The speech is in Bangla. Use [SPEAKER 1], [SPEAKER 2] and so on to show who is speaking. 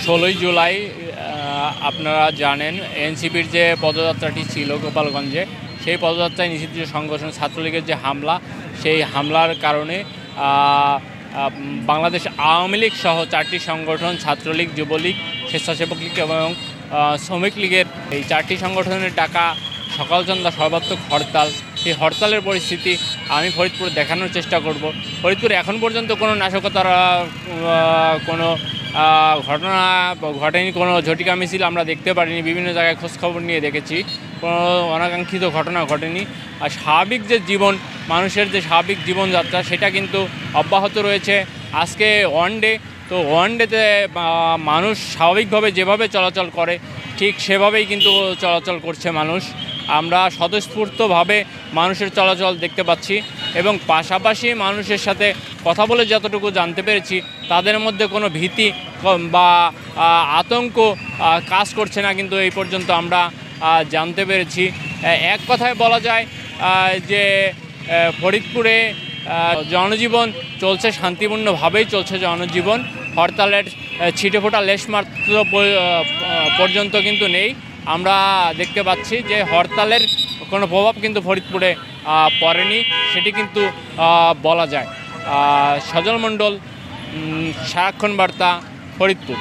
[SPEAKER 1] 16ই জুলাই আপনারা জানেন এনসিপির যে পদযাত্রাটি ছিল গোপালগঞ্জে, সেই পদযাত্রায় নিষিদ্ধ সংগঠন ছাত্রলীগের যে হামলা, সেই হামলার কারণে বাংলাদেশ আওয়ামী লীগ সহ 4টি সংগঠন ছাত্রলীগ, যুবলীগ, স্বেচ্ছাসেবক লীগ এবং শ্রমিক লীগের এই 4টি সংগঠনের ডাকা সকাল সন্ধ্যা সর্বাত্মক হরতাল। সেই হরতালের পরিস্থিতি আমি ফরিদপুর দেখানোর চেষ্টা করব। ফরিদপুরে এখন পর্যন্ত কোনো নাশকতার কোনো ঘটনা ঘটেনি, কোনো ঝটিকা মিছিল আমরা দেখতে পারিনি। বিভিন্ন জায়গায় খোঁজখবর নিয়ে দেখেছি, কোনো অনাকাঙ্ক্ষিত ঘটনা ঘটেনি। আর স্বাভাবিক যে জীবন, মানুষের যে স্বাভাবিক জীবনযাত্রা, সেটা কিন্তু অব্যাহত রয়েছে। আজকে ওয়ানডে, তো ওয়ানডেতে মানুষ স্বাভাবিকভাবে যেভাবে চলাচল করে ঠিক সেভাবেই কিন্তু চলাচল করছে মানুষ। আমরা স্বতঃস্ফূর্তভাবে মানুষের চলাচল দেখতে পাচ্ছি এবং পাশাপাশি মানুষের সাথে কথা বলে যতটুকু জানতে পেরেছি, তাদের মধ্যে কোনো ভীতি বা আতঙ্ক কাজ করছে না কিন্তু এই পর্যন্ত আমরা জানতে পেরেছি। এক কথায় বলা যায় যে ফরিদপুরে জনজীবন চলছে, শান্তিপূর্ণভাবেই চলছে জনজীবন। হরতালের ছিটেফোঁটা লেশমাত্র পর্যন্ত কিন্তু নেই। আমরা দেখতে পাচ্ছি যে হরতালের কোনো প্রভাব কিন্তু ফরিদপুরে পড়েনি, সেটি কিন্তু বলা যায়। সজল মণ্ডল, সারাক্ষণ বার্তা, ফরিদপুর।